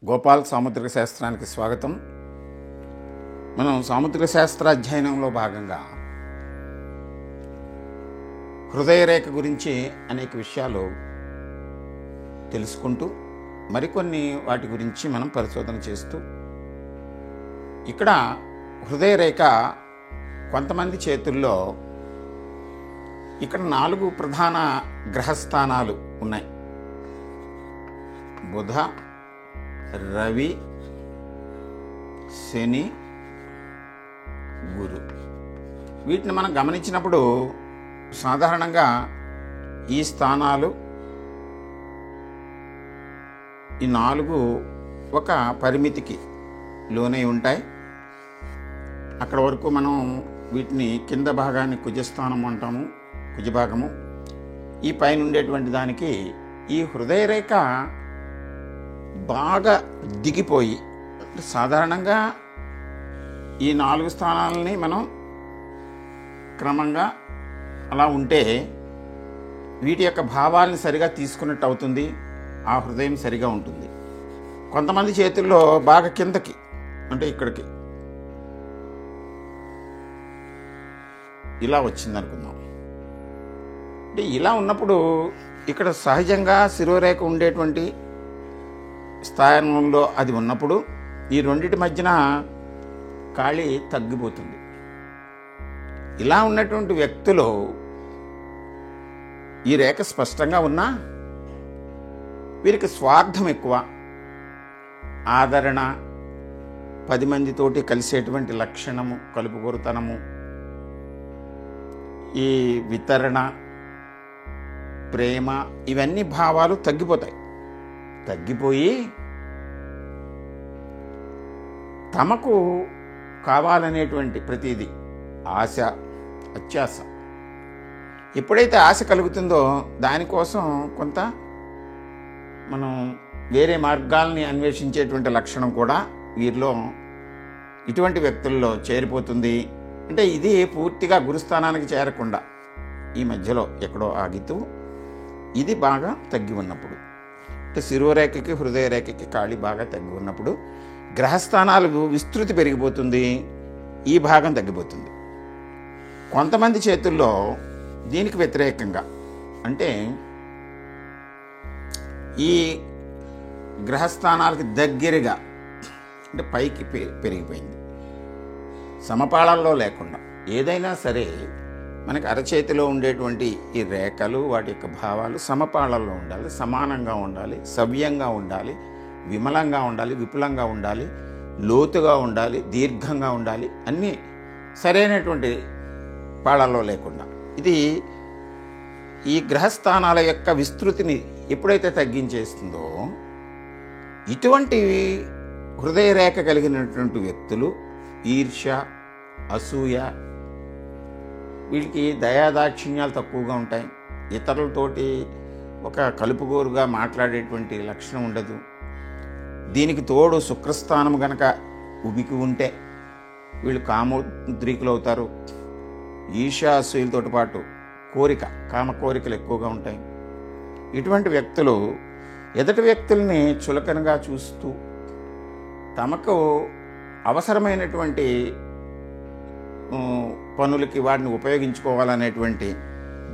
గోపాల్ సాముద్రిక శాస్త్రానికి స్వాగతం. మనం సాముద్రిక శాస్త్ర అధ్యయనంలో భాగంగా హృదయరేఖ గురించి అనేక విషయాలు తెలుసుకుంటూ మరికొన్ని వాటి గురించి మనం పరిశోధన చేస్తూ ఇక్కడ హృదయరేఖ కొంతమంది చేతుల్లో ఇక్కడ 4 ప్రధాన గ్రహస్థానాలు ఉన్నాయి. బుధ, రవి, శని, గురు. వీటిని మనం గమనించినప్పుడు సాధారణంగా ఈ స్థానాలు ఈ 4 ఒక పరిమితికి లోనై ఉంటాయి. అక్కడ వరకు మనం వీటిని కింద భాగాన్ని కుజస్థానం అంటాము, కుజభాగము. ఈ పైన ఉండేటువంటి దానికి ఈ హృదయరేఖ బాగా దిగిపోయి, సాధారణంగా ఈ 4 స్థానాలని మనం క్రమంగా అలా ఉంటే వీటి యొక్క భావాలను సరిగా తీసుకున్నట్టు అవుతుంది. ఆ హృదయం సరిగా ఉంటుంది. కొంతమంది చేతుల్లో బాగా కిందకి అంటే ఇక్కడికి ఇలా వచ్చిందనుకుందాం. అంటే ఇలా ఉన్నప్పుడు ఇక్కడ సహజంగా శిరోరేఖ ఉండేటువంటి స్థానంలో అది ఉన్నప్పుడు ఈ రెండిటి మధ్యన ఖాళీ తగ్గిపోతుంది. ఇలా ఉన్నటువంటి వ్యక్తులు ఈ రేఖ స్పష్టంగా ఉన్నా వీరికి స్వార్థం ఎక్కువ, ఆదరణ, 10 మందితోటి కలిసేటువంటి లక్షణము, కలుపుగోరుతనము, ఈ వితరణ, ప్రేమ, ఇవన్నీ భావాలు తగ్గిపోయి తమకు కావాలనేటువంటి ప్రతిదీ ఆశ, అత్యాశ. ఎప్పుడైతే ఆశ కలుగుతుందో దానికోసం కొంత మనం వేరే మార్గాల్ని అన్వేషించేటువంటి లక్షణం కూడా వీరిలో, ఇటువంటి వ్యక్తుల్లో చేరిపోతుంది. అంటే ఇది పూర్తిగా గురుస్థానానికి చేరకుండా ఈ మధ్యలో ఎక్కడో ఆగితూ ఇది బాగా తగ్గి ఉన్నప్పుడు, అంటే శిరోరేఖకి హృదయరేఖకి ఖాళీ బాగా తగ్గి ఉన్నప్పుడు గ్రహస్థానాలు విస్తృతి పెరిగిపోతుంది, ఈ భాగం తగ్గిపోతుంది. కొంతమంది చేతుల్లో దీనికి వ్యతిరేకంగా, అంటే ఈ గ్రహస్థానాలకి దగ్గరగా, అంటే పైకి పెరిగిపోయింది, సమపాళల్లో లేకుండా. ఏదైనా సరే మనకి అరచేతిలో ఉండేటువంటి ఈ రేఖలు, వాటి యొక్క భావాలు సమపాళల్లో ఉండాలి, సమానంగా ఉండాలి, సవ్యంగా ఉండాలి, విమలంగా ఉండాలి, విపులంగా ఉండాలి, లోతుగా ఉండాలి, దీర్ఘంగా ఉండాలి, అన్నీ సరైనటువంటి పాళల్లో లేకుండా. ఇది ఈ గ్రహస్థానాల యొక్క విస్తృతిని ఎప్పుడైతే తగ్గించేస్తుందో ఇటువంటి హృదయరేఖ కలిగినటువంటి వ్యక్తులు ఈర్ష్య, అసూయ, వీళ్ళకి దయాదాక్షిణ్యాలు తక్కువగా ఉంటాయి. ఇతరులతోటి ఒక కలుపుగోరుగా మాట్లాడేటువంటి లక్షణం ఉండదు. దీనికి తోడు శుక్రస్థానం గనక ఉబికి ఉంటే వీళ్ళు కామోద్రీకులు అవుతారు. ఈర్ష్య, అసూయలతో పాటు కామ కోరికలు ఎక్కువగా ఉంటాయి. ఇటువంటి వ్యక్తులు ఎదుటి వ్యక్తుల్ని చులకనగా చూస్తూ తమకు అవసరమైనటువంటి పనులకి వాటిని ఉపయోగించుకోవాలనేటువంటి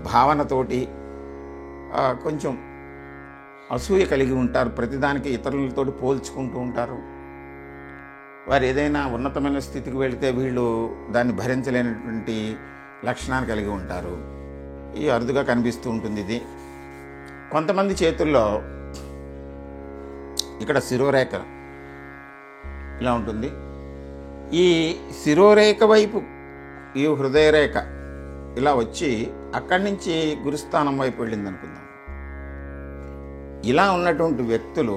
భావనతోటి కొంచెం అసూయ కలిగి ఉంటారు. ప్రతిదానికి ఇతరులతో పోల్చుకుంటూ ఉంటారు. వారు ఏదైనా ఉన్నతమైన స్థితికి వెళితే వీళ్ళు దాన్ని భరించలేనటువంటి లక్షణాన్ని కలిగి ఉంటారు. ఇది అరుదుగా కనిపిస్తూ ఉంటుంది. ఇది కొంతమంది చేతుల్లో ఇక్కడ శిరోరేఖ ఇలా ఉంటుంది. ఈ శిరోరేఖ వైపు ఈ హృదయరేఖ ఇలా వచ్చి అక్కడి నుంచి గురుస్థానం వైపు వెళ్ళింది అనుకుందాం. ఇలా ఉన్నటువంటి వ్యక్తులు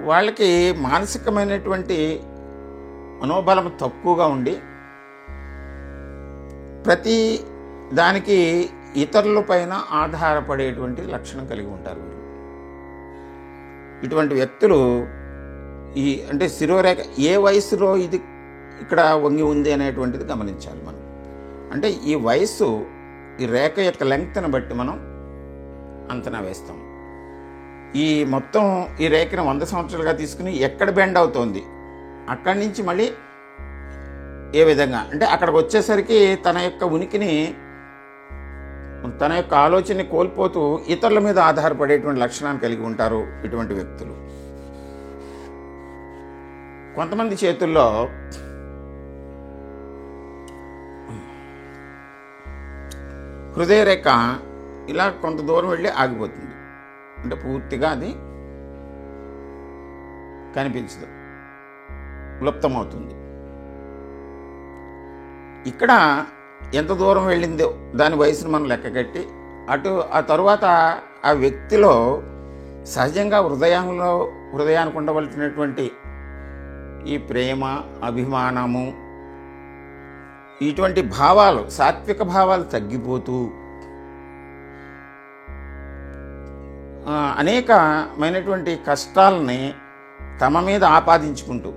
వాళ్ళకి మానసికమైనటువంటి మనోబలం తక్కువగా ఉండి ప్రతి దానికి ఇతరుల పైన ఆధారపడేటువంటి లక్షణం కలిగి ఉంటారు. ఇటువంటి వ్యక్తులు అంటే శిరోరేఖ ఏ వయసులో ఇది ఇక్కడ వంగి ఉంది అనేటువంటిది గమనించాలి మనం. అంటే ఈ వయస్సు, ఈ రేఖ యొక్క లెంగ్త్ని బట్టి మనం అంచనా వేస్తాం. ఈ మొత్తం ఈ రేఖను 100 సంవత్సరాలుగా తీసుకుని ఎక్కడ బెండ్ అవుతోంది, అక్కడి నుంచి మళ్ళీ ఏ విధంగా అంటే అక్కడికి వచ్చేసరికి తన యొక్క ఉనికిని, తన యొక్క ఆలోచనని కోల్పోతూ ఇతరుల మీద ఆధారపడేటువంటి లక్షణాన్ని కలిగి ఉంటారు ఇటువంటి వ్యక్తులు. కొంతమంది చేతుల్లో హృదయరేఖ ఇలా కొంత దూరం వెళ్ళి ఆగిపోతుంది, అంటే పూర్తిగా అది కనిపించదు, లుప్తమవుతుంది. ఇక్కడ ఎంత దూరం వెళ్ళిందో దాని వయసును మనం లెక్కగట్టి ఆ తరువాత ఆ వ్యక్తిలో సహజంగా హృదయానికి ఉండవలసినటువంటి ఈ ప్రేమ, అభిమానము, ఇటువంటి భావాలు, సాత్విక భావాలు తగ్గిపోతూ అనేకమైనటువంటి కష్టాలని తమ మీద ఆపాదించుకుంటూ,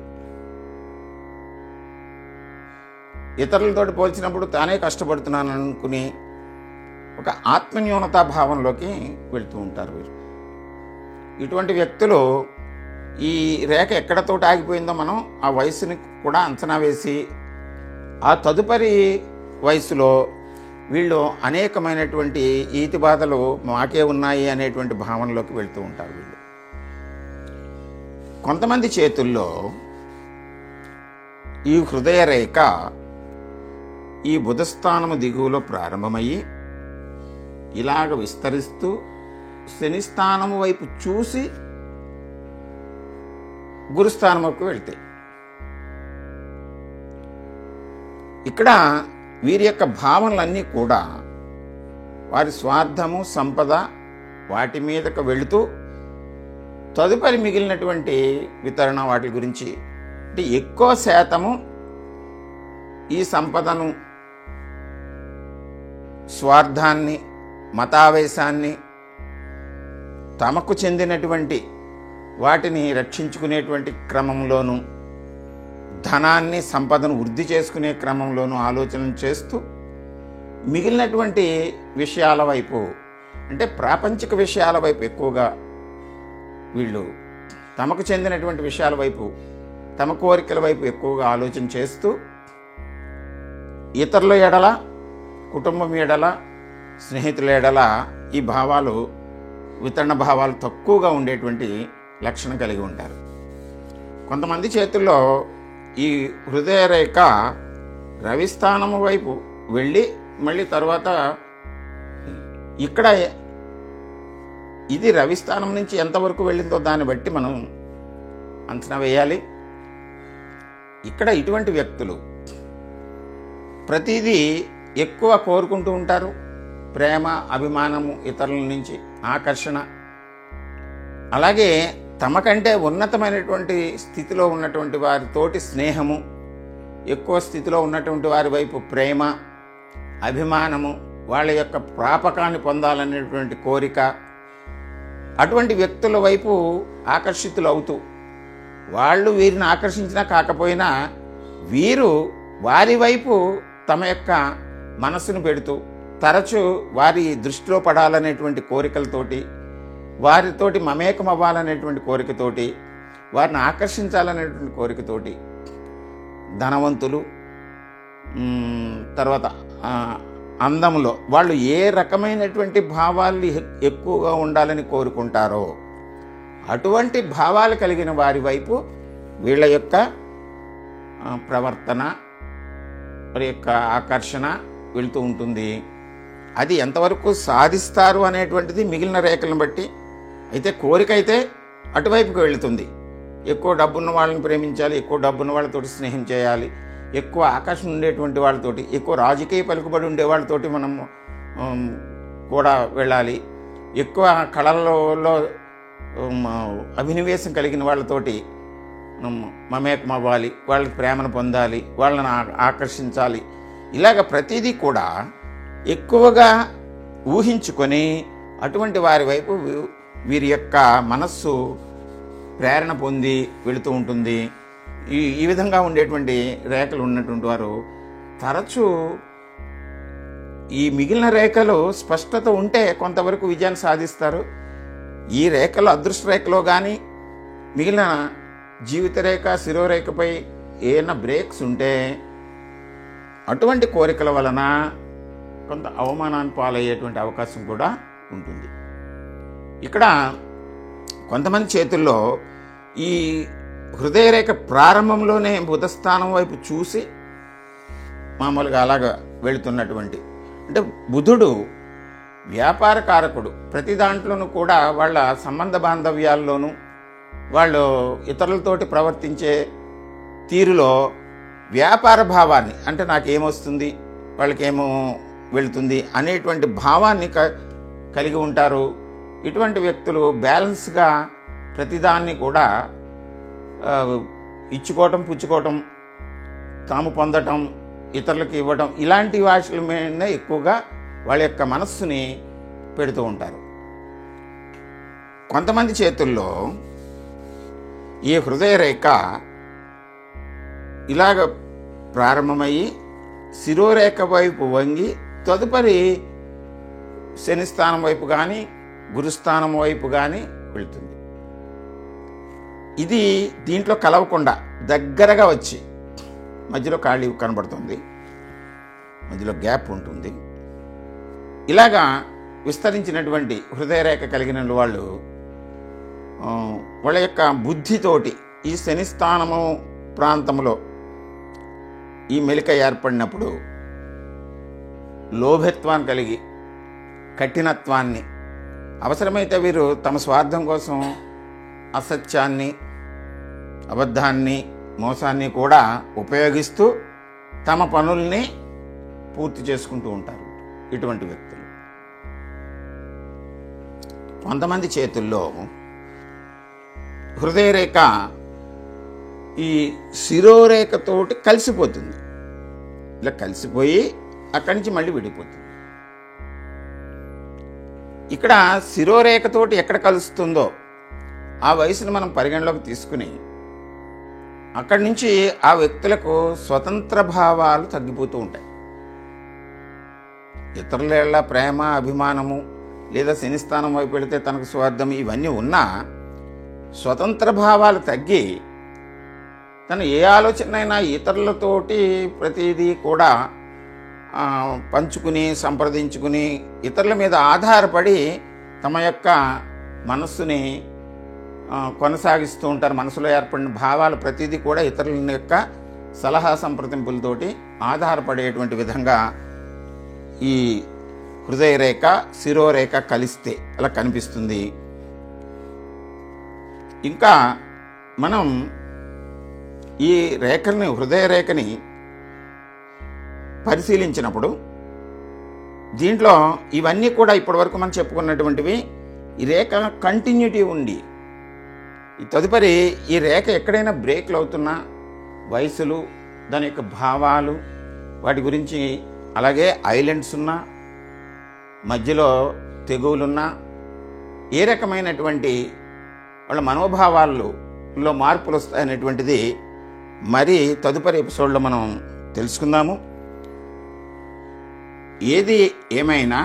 ఇతరులతోటి పోల్చినప్పుడు తానే కష్టపడుతున్నాను అనుకుని ఒక ఆత్మన్యూనతా భావంలోకి వెళుతూ ఉంటారు వీరు. ఇటువంటి వ్యక్తులు ఈ రేఖ ఎక్కడతోటి ఆగిపోయిందో మనం ఆ వయసుని కూడా అంచనా వేసి ఆ తదుపరి వయసులో వీళ్ళు అనేకమైనటువంటి ఈతి బాధలు మాకే ఉన్నాయి అనేటువంటి భావనలోకి వెళుతూ ఉంటారు వీళ్ళు. కొంతమంది చేతుల్లో ఈ హృదయ రేఖ ఈ బుధస్థానము దిగువలో ప్రారంభమయ్యి ఇలాగ విస్తరిస్తూ శనిస్థానము వైపు చూసి గురుస్థానముకు వెళ్తాయి. ఇక్కడ వీరి యొక్క భావనలన్నీ కూడా వారి స్వార్థము, సంపద వాటి మీదకు వెళుతూ తదుపరి మిగిలినటువంటి వితరణ వాటి గురించి, అంటే ఎక్కువ శాతము ఈ సంపదను, స్వార్థాన్ని, మతావేశాన్ని, తమకు చెందినటువంటి వాటిని రక్షించుకునేటువంటి క్రమంలోనూ, ధనాన్ని, సంపదను వృద్ధి చేసుకునే క్రమంలోనూ ఆలోచన చేస్తూ మిగిలినటువంటి విషయాల వైపు, అంటే ప్రాపంచిక విషయాల వైపు ఎక్కువగా వీళ్ళు తమకు చెందినటువంటి విషయాల వైపు, తమ కోరికల వైపు ఎక్కువగా ఆలోచన చేస్తూ ఇతరుల ఎడల, కుటుంబం ఎడల, స్నేహితుల ఎడల ఈ భావాలు, వితరణ భావాలు తక్కువగా ఉండేటువంటి లక్షణం కలిగి ఉంటారు. కొంతమంది చేతుల్లో ఈ హృదయ రేఖ రవిస్థానము వైపు వెళ్ళి మళ్ళీ తర్వాత ఇక్కడ ఇది రవిస్థానం నుంచి ఎంతవరకు వెళ్ళిందో దాన్ని బట్టి మనం అంచనా వేయాలి. ఇక్కడ ఇటువంటి వ్యక్తులు ప్రతిదీ ఎక్కువ కోరుకుంటూ ఉంటారు. ప్రేమ, అభిమానము, ఇతరుల నుంచి ఆకర్షణ, అలాగే తమకంటే ఉన్నతమైనటువంటి స్థితిలో ఉన్నటువంటి వారితోటి స్నేహము, ఎక్కువ స్థితిలో ఉన్నటువంటి వారి వైపు ప్రేమ, అభిమానము, వాళ్ళ యొక్క ప్రాపకాన్ని పొందాలనేటువంటి కోరిక, అటువంటి వ్యక్తుల వైపు ఆకర్షితులు అవుతూ, వాళ్ళు వీరిని ఆకర్షించినా కాకపోయినా వీరు వారి వైపు తమ యొక్క మనస్సును పెడుతూ తరచూ వారి దృష్టిలో పడాలనేటువంటి కోరికలతోటి, వారితోటి మమేకం అవ్వాలనేటువంటి కోరికతోటి, వారిని ఆకర్షించాలనేటువంటి కోరికతోటి ధనవంతులు, తర్వాత అందములో వాళ్ళు ఏ రకమైనటువంటి భావాలు ఎక్కువగా ఉండాలని కోరుకుంటారో అటువంటి భావాలు కలిగిన వారి వైపు వీళ్ళ యొక్క ప్రవర్తన, వారి యొక్క ఆకర్షణ వెళుతూ ఉంటుంది. అది ఎంతవరకు సాధిస్తారు అనేటువంటిది మిగిలిన రేఖలను బట్టి. అయితే కోరిక అయితే అటువైపుకి వెళుతుంది. ఎక్కువ డబ్బున్న వాళ్ళని ప్రేమించాలి, ఎక్కువ డబ్బున్న వాళ్ళతోటి స్నేహం చేయాలి, ఎక్కువ ఆకర్షణ ఉండేటువంటి వాళ్ళతోటి, ఎక్కువ రాజకీయ పలుకుబడి ఉండే వాళ్ళతోటి మనం కూడా వెళ్ళాలి, ఎక్కువ కళల్లో అభినివేశం కలిగిన వాళ్ళతోటి మమేకం అవ్వాలి, వాళ్ళ ప్రేమను పొందాలి, వాళ్ళని ఆకర్షించాలి. ఇలాగ ప్రతిదీ కూడా ఎక్కువగా ఊహించుకొని అటువంటి వారి వైపు వీరి యొక్క మనస్సు ప్రేరణ పొంది వెళుతూ ఉంటుంది. ఈ విధంగా ఉండేటువంటి రేఖలు ఉన్నటువంటి వారు తరచూ ఈ మిగిలిన రేఖలు స్పష్టత ఉంటే కొంతవరకు విజయాన్ని సాధిస్తారు. ఈ రేఖలో, అదృష్ట రేఖలో కానీ మిగిలిన జీవిత రేఖ, శిరోరేఖపై ఏమైనా బ్రేక్స్ ఉంటే అటువంటి కోరికల వలన కొంత అవమానాన్ని పాలయ్యేటువంటి అవకాశం కూడా ఉంటుంది. ఇక్కడ కొంతమంది చేతుల్లో ఈ హృదయరేఖ ప్రారంభంలోనే బుధస్థానం వైపు చూసి మామూలుగా అలాగా వెళుతున్నటువంటి, అంటే బుధుడు వ్యాపార కారకుడు. ప్రతి దాంట్లోనూ కూడా వాళ్ళ సంబంధ బాంధవ్యాల్లోనూ వాళ్ళు ఇతరులతోటి ప్రవర్తించే తీరులో వ్యాపార భావాన్ని, అంటే నాకేమొస్తుంది వాళ్ళకేమో వెళుతుంది అనేటువంటి భావాన్ని కలిగి ఉంటారు. ఇటువంటి వ్యక్తులు బ్యాలెన్స్గా ప్రతిదాన్ని కూడా ఇచ్చుకోవటం, పుచ్చుకోవటం, తాము పొందటం, ఇతరులకు ఇవ్వటం, ఇలాంటి వాటి మీద ఎక్కువగా వాళ్ళ యొక్క మనస్సుని పెడుతూ ఉంటారు. కొంతమంది చేతుల్లో ఈ హృదయ రేఖ ఇలాగ ప్రారంభమయ్యి శిరోరేఖ వైపు వంగి తదుపరి శనిస్థానం వైపు కానీ గురుస్థానం వైపు కానీ వెళుతుంది. ఇది దీంట్లో కలవకుండా దగ్గరగా వచ్చి మధ్యలో ఖాళీ కనబడుతుంది, మధ్యలో గ్యాప్ ఉంటుంది. ఇలాగా విస్తరించినటువంటి హృదయరేఖ కలిగిన వాళ్ళు వాళ్ళ యొక్క బుద్ధితోటి ఈ శనిస్థానము ప్రాంతంలో ఈ మెలిక ఏర్పడినప్పుడు లోభత్వాన్ని కలిగి, కఠినత్వాన్ని, అవసరమైతే వీరు తమ స్వార్థం కోసం అసత్యాన్ని, అబద్ధాన్ని, మోసాన్ని కూడా ఉపయోగిస్తూ తమ పనుల్ని పూర్తి చేసుకుంటూ ఉంటారు ఇటువంటి వ్యక్తులు. కొంతమంది చేతుల్లో హృదయరేఖ ఈ శిరోరేఖతోటి కలిసిపోతుంది. ఇలా కలిసిపోయి అక్కడి నుంచి మళ్ళీ విడిపోతుంది. ఇక్కడ శిరోరేఖతోటి ఎక్కడ కలుస్తుందో ఆ వయసును మనం పరిగణలోకి తీసుకుని అక్కడి నుంచి ఆ వ్యక్తులకు స్వతంత్ర భావాలు తగ్గిపోతూ ఉంటాయి. ఇతరుల ప్రేమ, అభిమానము, లేదా శనిస్థానం వైపు వెళితే తనకు స్వార్థం, ఇవన్నీ ఉన్నా స్వతంత్ర భావాలు తగ్గి తను ఏ ఆలోచనైనా ఇతరులతోటి ప్రతిదీ కూడా పంచుకుని, సంప్రదించుకుని, ఇతరుల మీద ఆధారపడి తమ యొక్క మనస్సుని కొనసాగిస్తూ ఉంటారు. మనసులో ఏర్పడిన భావాలు ప్రతిదీ కూడా ఇతరుల యొక్క సలహా సంప్రదింపులతోటి ఆధారపడేటువంటి విధంగా ఈ హృదయరేఖ, శిరోరేఖ కలిస్తే అలా కనిపిస్తుంది. ఇంకా మనం ఈ రేఖల్ని, హృదయరేఖని పరిశీలించినప్పుడు దీంట్లో ఇవన్నీ కూడా ఇప్పటివరకు మనం చెప్పుకున్నటువంటివి ఈ రేఖ కంటిన్యూటీ ఉండి ఈ తదుపరి ఈ రేఖ ఎక్కడైనా బ్రేక్లు అవుతున్నా వయసులు, దాని యొక్క భావాలు, వాటి గురించి, అలాగే ఐలాండ్స్ ఉన్నా, మధ్యలో తెగువలున్నా, ఏ రకమైనటువంటి వాళ్ళ మనోభావాల్లో మార్పులు వస్తాయనేటువంటిది మరి తదుపరి ఎపిసోడ్లో మనం తెలుసుకుందాము. ఏది ఏమైనా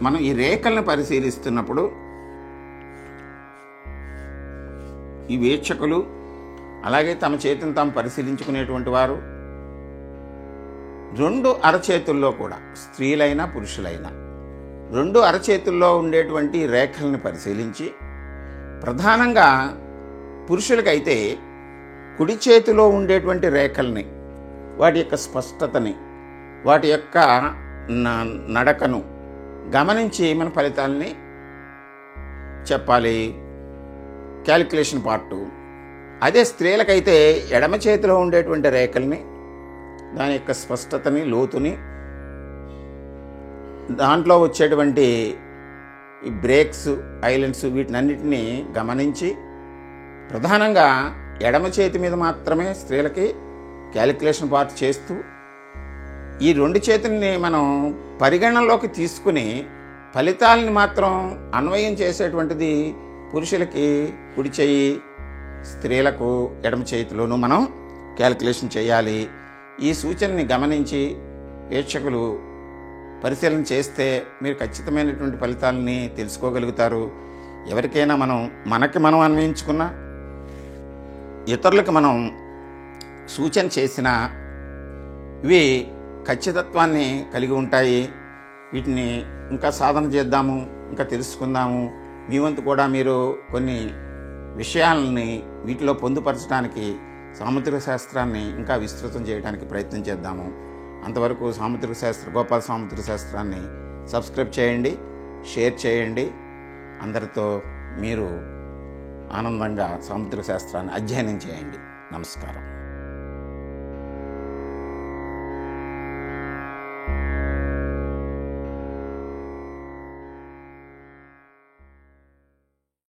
మనం ఈ రేఖలను పరిశీలిస్తున్నప్పుడు ఈ వీక్షకులు, అలాగే తమ చేతిని తాము పరిశీలించుకునేటువంటి వారు రెండు అరచేతుల్లో కూడా, స్త్రీలైనా పురుషులైనా, రెండు అరచేతుల్లో ఉండేటువంటి రేఖల్ని పరిశీలించి, ప్రధానంగా పురుషులకైతే కుడి చేతిలో ఉండేటువంటి రేఖల్ని, వాటి యొక్క స్పష్టతని, వాటి యొక్క నడకను గమనించి మన ఫలితాలని చెప్పాలి, క్యాలిక్యులేషన్ పార్టు. అదే స్త్రీలకైతే ఎడమ చేతిలో ఉండేటువంటి రేఖల్ని, దాని యొక్క స్పష్టతని, లోతుని, దాంట్లో వచ్చేటువంటి ఈ బ్రేక్స్, ఐలాండ్స్, వీటినన్నిటినీ గమనించి ప్రధానంగా ఎడమ చేతి మీద మాత్రమే స్త్రీలకి క్యాలిక్యులేషన్ పార్ట్ చేస్తూ ఈ రెండు చేతుల్ని మనం పరిగణనలోకి తీసుకుని ఫలితాలని మాత్రం అన్వయం చేసేటువంటిది పురుషులకి కుడి చేయి, స్త్రీలకు ఎడమ చేతిలోనూ మనం క్యాలిక్యులేషన్ చేయాలి. ఈ సూచనని గమనించి ప్రేక్షకులు పరిశీలన చేస్తే మీరు ఖచ్చితమైనటువంటి ఫలితాలని తెలుసుకోగలుగుతారు. ఎవరికైనా మనకి మనం అన్వయించుకున్నా, ఇతరులకు మనం సూచన చేసినా ఇవి ఖచ్చితత్వాన్ని కలిగి ఉంటాయి. వీటిని ఇంకా సాధన చేద్దాము, ఇంకా తెలుసుకుందాము. మీ వంతు కూడా మీరు కొన్ని విషయాలని వీటిలో పొందుపరచడానికి సాముద్రిక శాస్త్రాన్ని ఇంకా విస్తృతం చేయడానికి ప్రయత్నం చేద్దాము. అంతవరకు గోపాల సాముద్రిక శాస్త్రాన్ని సబ్స్క్రైబ్ చేయండి, షేర్ చేయండి. అందరితో మీరు ఆనందంగా సాముద్రిక శాస్త్రాన్ని అధ్యయనం చేయండి. నమస్కారం.